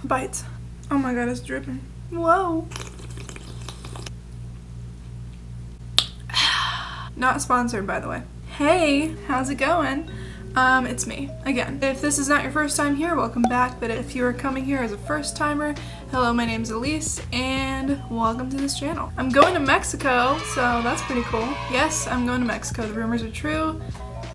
bites. Oh my god, it's dripping. Whoa. Not sponsored, by the way. Hey, how's it going? It's me, again. If this is not your first time here, welcome back, but if you are coming here as a first timer, hello, my name's Elise, and welcome to this channel. I'm going to Mexico, so that's pretty cool. Yes, I'm going to Mexico. The rumors are true.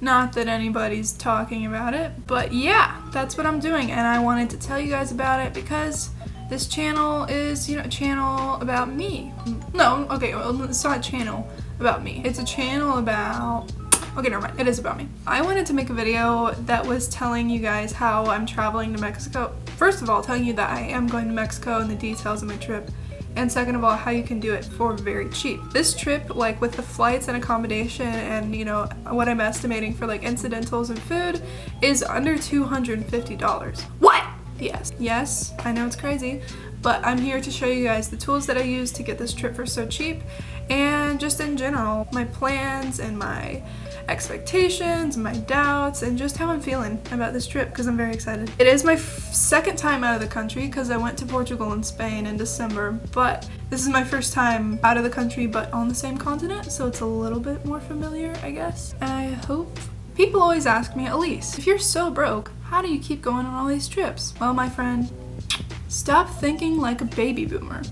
Not that anybody's talking about it, but yeah, that's what I'm doing, and I wanted to tell you guys about it because this channel is, you know, a channel about me. No, okay, well, it's not a channel about me. It's a channel about... Okay, never mind. It is about me. I wanted to make a video that was telling you guys how I'm traveling to Mexico. First of all, telling you that I am going to Mexico and the details of my trip. And second of all, how you can do it for very cheap. This trip, like with the flights and accommodation and, you know, what I'm estimating for like incidentals and food, is under $250. What? Yes. Yes, I know it's crazy, but I'm here to show you guys the tools that I use to get this trip for so cheap, and just in general, my plans and my expectations, my doubts, and just how I'm feeling about this trip because I'm very excited. It is my second time out of the country because I went to Portugal and Spain in December, but this is my first time out of the country but on the same continent, so it's a little bit more familiar, I guess. I hope. People always ask me, Elise, if you're so broke, how do you keep going on all these trips? Well, my friend, stop thinking like a baby boomer.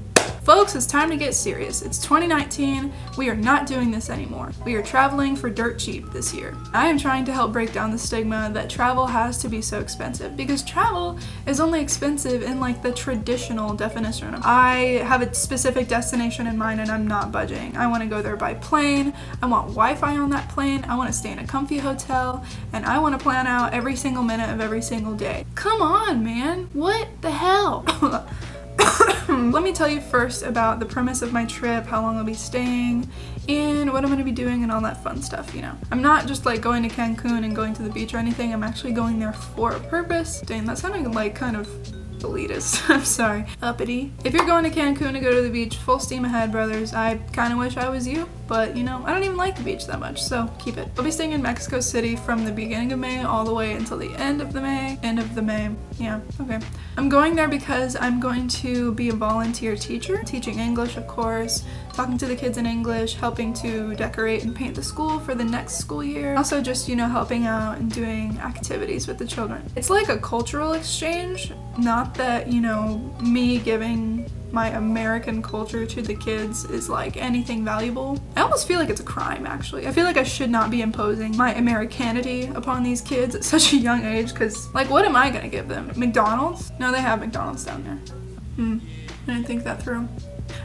Folks, it's time to get serious. It's 2019. We are not doing this anymore. We are traveling for dirt cheap this year. I am trying to help break down the stigma that travel has to be so expensive, because travel is only expensive in like the traditional definition. I have a specific destination in mind and I'm not budging. I want to go there by plane. I want Wi-Fi on that plane. I want to stay in a comfy hotel, and I want to plan out every single minute of every single day. Come on, man. What the hell? Let me tell you first about the premise of my trip, how long I'll be staying, and what I'm going to be doing and all that fun stuff, you know. I'm not just like going to Cancun and going to the beach or anything. I'm actually going there for a purpose. Dang, that sounded like kind of elitist. I'm sorry. Uppity. If you're going to Cancun to go to the beach, full steam ahead, brothers. I kind of wish I was you, but you know, I don't even like the beach that much, so keep it. I'll be staying in Mexico City from the beginning of May all the way until the end of the May. Yeah, okay. I'm going there because I'm going to be a volunteer teacher, teaching English, of course, talking to the kids in English, helping to decorate and paint the school for the next school year. Also just, you know, helping out and doing activities with the children. It's like a cultural exchange, not that, you know, me giving my American culture to the kids is like anything valuable. I almost feel like it's a crime, actually. I feel like I should not be imposing my Americanity upon these kids at such a young age, because like what am I gonna give them? McDonald's? No, they have McDonald's down there. I didn't think that through.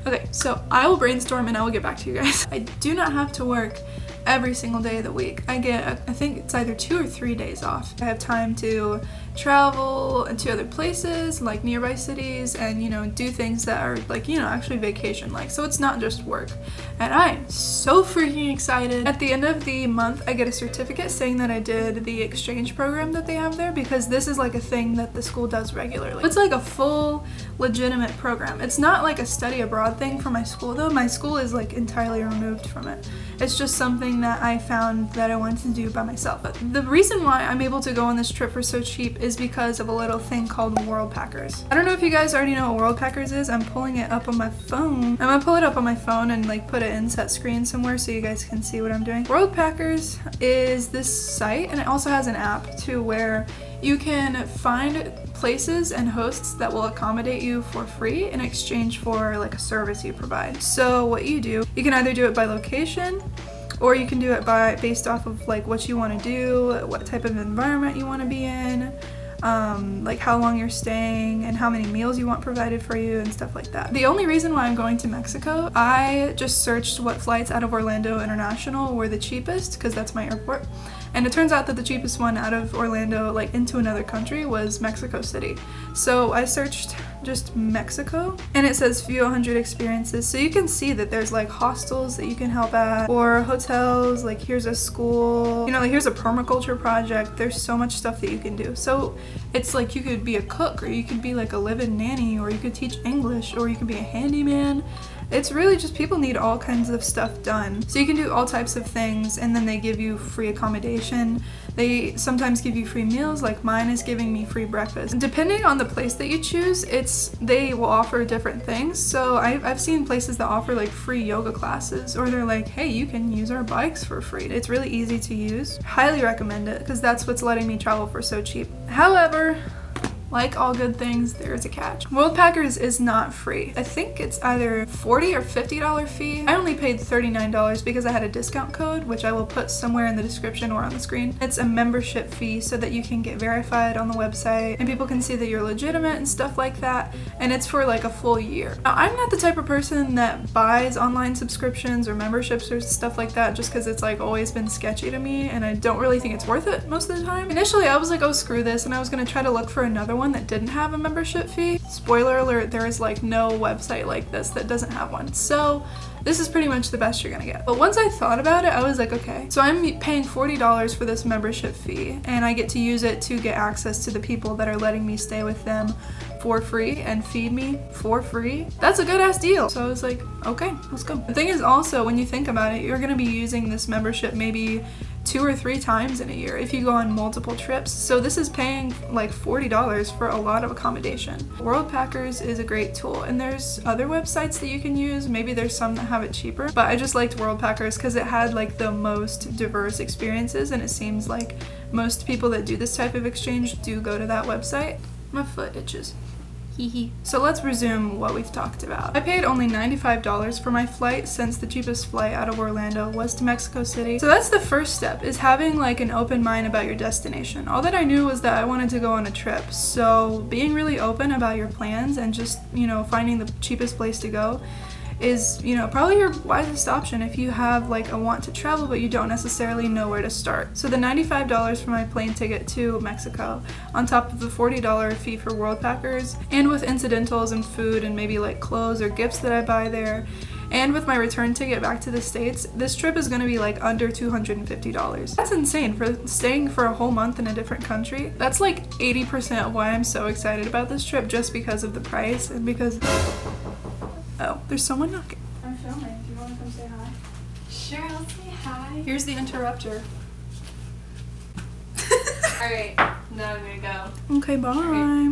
Okay, so I will brainstorm and I will get back to you guys. I do not have to work every single day of the week. I get, I think it's either 2 or 3 days off. I have time to travel to other places, like nearby cities, and you know, do things that are like, you know, actually vacation like. So it's not just work. And I'm so freaking excited. At the end of the month, I get a certificate saying that I did the exchange program that they have there, because this is like a thing that the school does regularly. It's like a full legitimate program. It's not like a study abroad thing for my school though. My school is like entirely removed from it. It's just something that I found that I wanted to do by myself. But the reason why I'm able to go on this trip for so cheap is because of a little thing called Worldpackers. I don't know if you guys already know what Worldpackers is. I'm pulling it up on my phone. I'm gonna pull it up on my phone and like put it in set screen somewhere so you guys can see what I'm doing. Worldpackers is this site, and it also has an app too where you can find places and hosts that will accommodate you for free in exchange for like a service you provide. So what you do, you can either do it by location, or you can do it based off of like what you want to do, what type of environment you want to be in, like how long you're staying and how many meals you want provided for you and stuff like that. The only reason why I'm going to Mexico, I just searched what flights out of Orlando International were the cheapest, because that's my airport. And it turns out that the cheapest one out of Orlando, like into another country, was Mexico City. So I searched just Mexico, and it says few hundred experiences. So you can see that there's like hostels that you can help at, or hotels, like here's a school, you know, like here's a permaculture project. There's so much stuff that you can do. So it's like you could be a cook, or you could be like a live-in nanny, or you could teach English, or you could be a handyman. It's really just people need all kinds of stuff done. So you can do all types of things, and then they give you free accommodation. They sometimes give you free meals, like mine is giving me free breakfast. Depending on the place that you choose, they will offer different things. So I've seen places that offer like free yoga classes, or they're like, hey, you can use our bikes for free. It's really easy to use. Highly recommend it, because that's what's letting me travel for so cheap. However, like all good things, there's a catch. Worldpackers is not free. I think it's either $40 or $50 fee. I only paid $39 because I had a discount code, which I will put somewhere in the description or on the screen. It's a membership fee so that you can get verified on the website and people can see that you're legitimate and stuff like that. And it's for like a full year. Now, I'm not the type of person that buys online subscriptions or memberships or stuff like that just because it's like always been sketchy to me, and I don't really think it's worth it most of the time. Initially, I was like, oh, screw this, and I was gonna try to look for another one that didn't have a membership fee. Spoiler alert, there is like no website like this that doesn't have one. So this is pretty much the best you're gonna get. But once I thought about it, I was like, okay, so I'm paying $40 for this membership fee, and I get to use it to get access to the people that are letting me stay with them for free and feed me for free. That's a good ass deal. So I was like, okay, let's go. The thing is also, when you think about it, you're gonna be using this membership maybe 2 or 3 times in a year if you go on multiple trips. So this is paying like $40 for a lot of accommodation. Worldpackers is a great tool, and there's other websites that you can use. Maybe there's some that have it cheaper, but I just liked Worldpackers because it had like the most diverse experiences, and it seems like most people that do this type of exchange do go to that website. My foot itches. So let's resume what we've talked about. I paid only $95 for my flight, since the cheapest flight out of Orlando was to Mexico City. So that's the first step, is having like an open mind about your destination. All that I knew was that I wanted to go on a trip. So being really open about your plans and just, you know, finding the cheapest place to go is, you know, probably your wisest option if you have like a want to travel but you don't necessarily know where to start. So the $95 for my plane ticket to Mexico, on top of the $40 fee for Worldpackers, and with incidentals and food and maybe like clothes or gifts that I buy there, and with my return ticket back to the States, this trip is gonna be like under $250. That's insane for staying for a whole month in a different country. That's like 80% of why I'm so excited about this trip, just because of the price and because... Oh, there's someone knocking. I'm filming. Do you want to come say hi? Sure, I'll say hi. Here's the interrupter. Alright, now I'm gonna go. Okay, bye.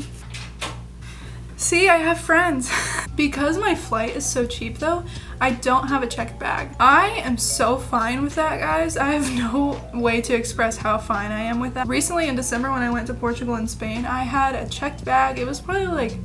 See, I have friends. Because my flight is so cheap though, I don't have a checked bag. I am so fine with that, guys. I have no way to express how fine I am with that. Recently in December when I went to Portugal and Spain, I had a checked bag. It was probably like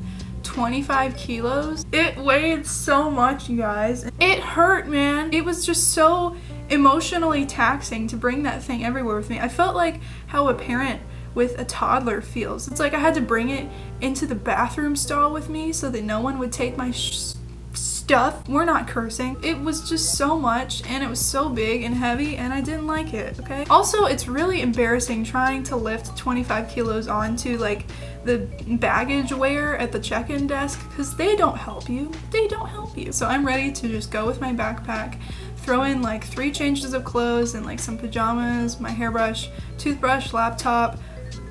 25 kilos. It weighed so much, you guys. It hurt, man. It was just so emotionally taxing to bring that thing everywhere with me. I felt like how a parent with a toddler feels. It's like I had to bring it into the bathroom stall with me so that no one would take my stuff. We're not cursing. It was just so much, and it was so big and heavy, and I didn't like it, okay? Also, it's really embarrassing trying to lift 25 kilos onto like the baggage weigher at the check-in desk, because they don't help you. They don't help you. So I'm ready to just go with my backpack, throw in like 3 changes of clothes and like some pajamas, my hairbrush, toothbrush, laptop,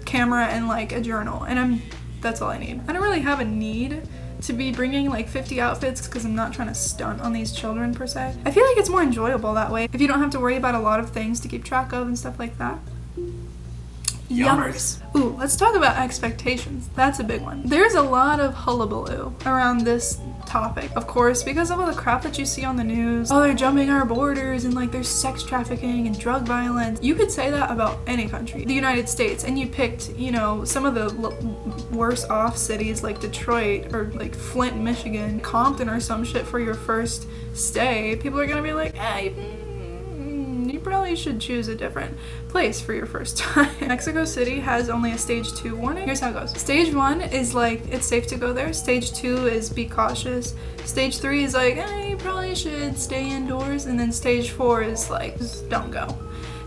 camera, and like a journal, and that's all I need. I don't really have a need to be bringing like 50 outfits because I'm not trying to stunt on these children per se. I feel like it's more enjoyable that way if you don't have to worry about a lot of things to keep track of and stuff like that. Yummers. Ooh, let's talk about expectations. That's a big one. There's a lot of hullabaloo around this topic, of course, because of all the crap that you see on the news. Oh, they're jumping our borders, and like there's sex trafficking and drug violence. You could say that about any country, the United States, and you picked, you know, some of the worse off cities like Detroit or like Flint, Michigan, Compton or some shit for your first stay. People are gonna be like, hey, you probably should choose a different place for your first time. Mexico City has only a stage 2 warning. Here's how it goes. Stage 1 is like, it's safe to go there. Stage 2 is be cautious. Stage 3 is like, you probably should stay indoors. And then stage 4 is like, just don't go.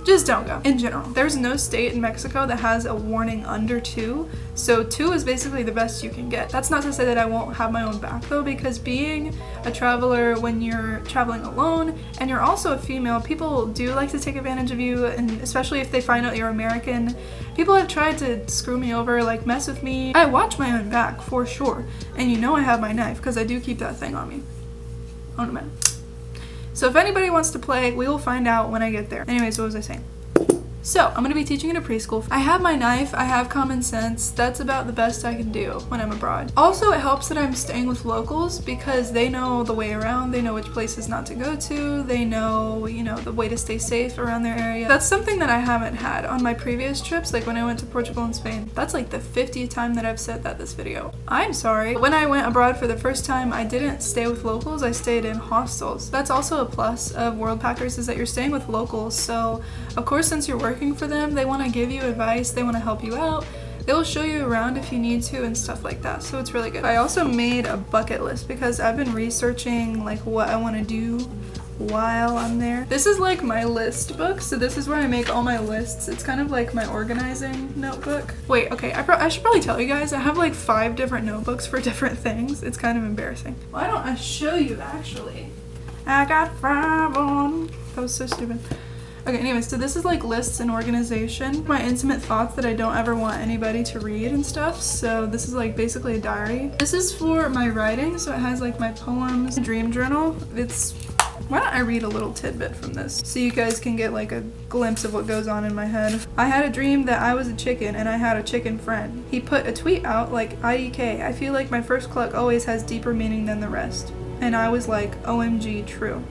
Just don't go. In general, there's no state in Mexico that has a warning under 2, so 2 is basically the best you can get. That's not to say that I won't have my own back though, because being a traveler when you're traveling alone and you're also a female, people do like to take advantage of you, and especially if they find out you're American. People have tried to screw me over, like mess with me. I watch my own back for sure, and you know I have my knife because I do keep that thing on me. on a map. So if anybody wants to play, we will find out when I get there. Anyways, what was I saying? So, I'm gonna be teaching in a preschool. I have my knife, I have common sense. That's about the best I can do when I'm abroad. Also, it helps that I'm staying with locals because they know the way around, they know which places not to go to, they know, you know, the way to stay safe around their area. That's something that I haven't had on my previous trips, like when I went to Portugal and Spain. That's like the 50th time that I've said that this video. I'm sorry. When I went abroad for the first time, I didn't stay with locals, I stayed in hostels. That's also a plus of Worldpackers, is that you're staying with locals, so of course since you're working for them, they want to give you advice, they want to help you out, they'll show you around if you need to and stuff like that, so it's really good. I also made a bucket list because I've been researching like what I want to do while I'm there. This is like my list book, so this is where I make all my lists. It's kind of like my organizing notebook. Wait, okay, I should probably tell you guys, I have like 5 different notebooks for different things. It's kind of embarrassing. Why don't I show you actually? I got 5 on. That was so stupid. Okay, anyways, so this is like lists and organization. My intimate thoughts that I don't ever want anybody to read and stuff. So this is like basically a diary. This is for my writing, so it has like my poems, dream journal. Why don't I read a little tidbit from this so you guys can get like a glimpse of what goes on in my head. I had a dream that I was a chicken and I had a chicken friend. He put a tweet out like, IDK, I feel like my first cluck always has deeper meaning than the rest. And I was like, OMG, true.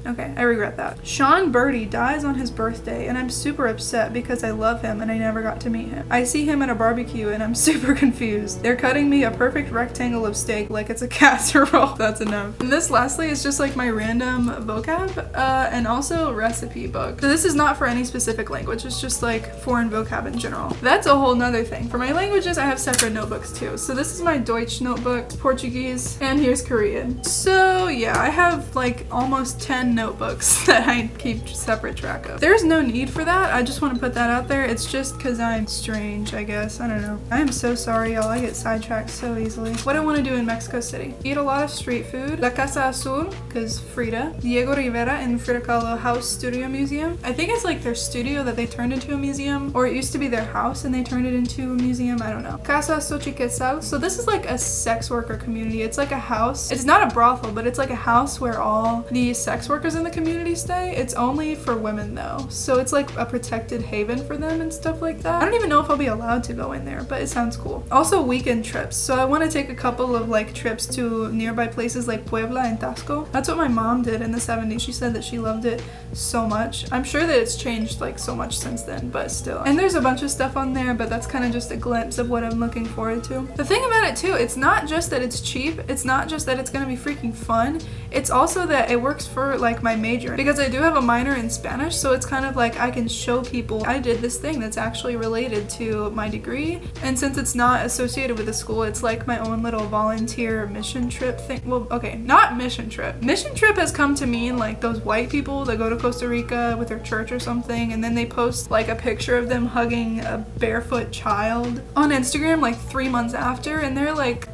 Okay, I regret that. Sean Birdie dies on his birthday and I'm super upset because I love him and I never got to meet him. I see him at a barbecue and I'm super confused. They're cutting me a perfect rectangle of steak like it's a casserole. That's enough. And this lastly is just like my random vocab and also recipe book. So this is not for any specific language, it's just like foreign vocab in general. That's a whole nother thing. For my languages, I have separate notebooks too. So this is my Deutsch notebook, Portuguese, and here's Korean. So yeah, I have like almost 10 notebooks that I keep separate track of. There's no need for that. I just want to put that out there. It's just because I'm strange, I guess. I don't know. I am so sorry, y'all. I get sidetracked so easily. What I want to do in Mexico City. Eat a lot of street food. La Casa Azul, because Frida. Diego Rivera and Frida Kahlo House Studio Museum. I think it's like their studio that they turned into a museum, or it used to be their house and they turned it into a museum. I don't know. Casa Xochiquetzal. So this is like a sex worker community. It's like a house. It's not a brothel, but it's like a house where all the sex workers in the community stay. It's only for women though, so it's like a protected haven for them and stuff like that. I don't even know if I'll be allowed to go in there, but it sounds cool. Also weekend trips, so I want to take a couple of like trips to nearby places like Puebla and Tasco. That's what my mom did in the 70s. She said that she loved it so much. I'm sure that it's changed like so much since then, but still. And there's a bunch of stuff on there, but that's kind of just a glimpse of what I'm looking forward to. The thing about it too, it's not just that it's cheap, it's not just that it's gonna be freaking fun, it's also that it works for like my major, because I do have a minor in Spanish, so it's kind of like I can show people I did this thing that's actually related to my degree. And since it's not associated with the school, it's like my own little volunteer mission trip thing. Well, okay, not mission trip. Mission trip has come to mean like those white people that go to Costa Rica with their church or something, and then they post like a picture of them hugging a barefoot child on Instagram like 3 months after, and they're like,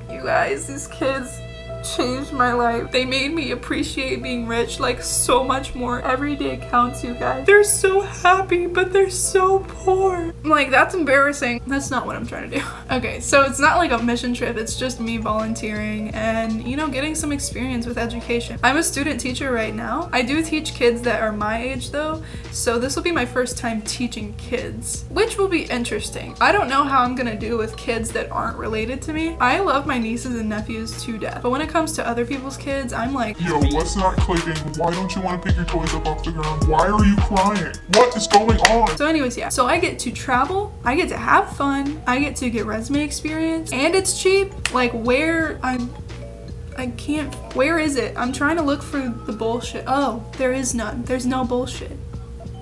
you guys, these kids changed my life. They made me appreciate being rich like so much more. Every day counts, you guys. They're so happy, but they're so poor. I'm like, that's embarrassing. That's not what I'm trying to do. Okay, so it's not like a mission trip. It's just me volunteering and, you know, getting some experience with education. I'm a student teacher right now. I do teach kids that are my age though, so this will be my first time teaching kids, which will be interesting. I don't know how I'm gonna do with kids that aren't related to me. I love my nieces and nephews to death, but when it comes to other people's kids, I'm like, yo, what's not clicking? Why don't you want to pick your toys up off the ground? Why are you crying? What is going on? So anyways, yeah. So I get to travel, I get to have fun, I get to get resume experience, and it's cheap. Like where where is it? I'm trying to look for the bullshit. Oh, there is none. There's no bullshit.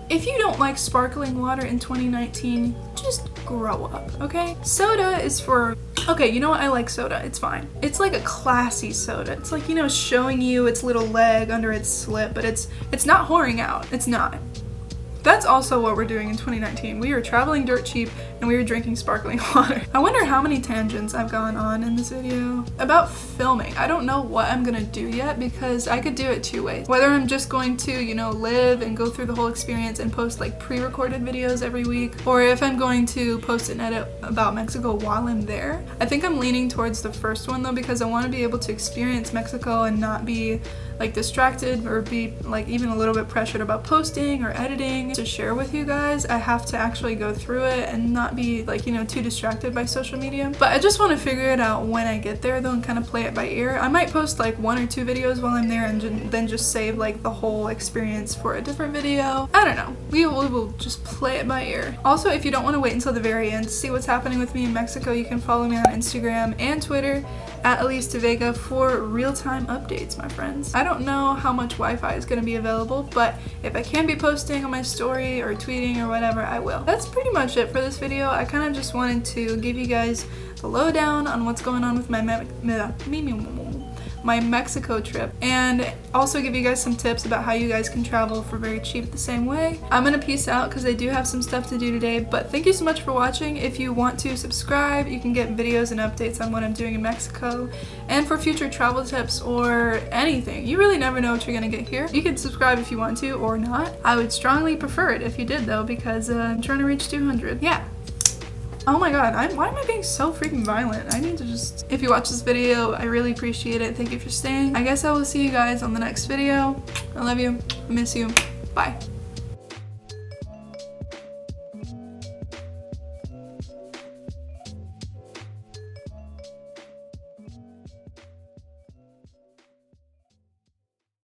If you don't like sparkling water in 2019, just grow up, okay? Soda is for, okay, you know what? I like soda. It's fine. It's like a classy soda. It's like, you know, showing you its little leg under its slip, but it's not whoring out. It's not. That's also what we're doing in 2019. We are traveling dirt cheap and we are drinking sparkling water. I wonder how many tangents I've gone on in this video. About filming, I don't know what I'm gonna do yet because I could do it two ways. Whether I'm just going to, you know, live and go through the whole experience and post like pre-recorded videos every week, or if I'm going to post an edit about Mexico while I'm there. I think I'm leaning towards the first one though because I want to be able to experience Mexico and not be like distracted or be like even a little bit pressured about posting or editing to share with you guys. I have to actually go through it and not be like, you know, too distracted by social media. But I just want to figure it out when I get there though and kind of play it by ear. I might post like 1 or 2 videos while I'm there and then just save like the whole experience for a different video. I don't know. We will just play it by ear. Also, if you don't want to wait until the very end to see what's happening with me in Mexico, you can follow me on Instagram and Twitter at elysse daVega for real-time updates, my friends. I don't know how much Wi-Fi is going to be available, but if I can be posting on my story or tweeting or whatever, I will. That's pretty much it for this video. I kind of just wanted to give you guys the lowdown on what's going on with my Mexico trip and also give you guys some tips about how you guys can travel for very cheap the same way. I'm gonna peace out because I do have some stuff to do today, but thank you so much for watching. If you want to subscribe, you can get videos and updates on what I'm doing in Mexico and for future travel tips or anything. You really never know what you're gonna get here. You can subscribe if you want to or not. I would strongly prefer it if you did though because I'm trying to reach 200. Yeah. Oh my god, why am I being so freaking violent? I need to just... If you watch this video, I really appreciate it. Thank you for staying. I guess I will see you guys on the next video. I love you. I miss you. Bye.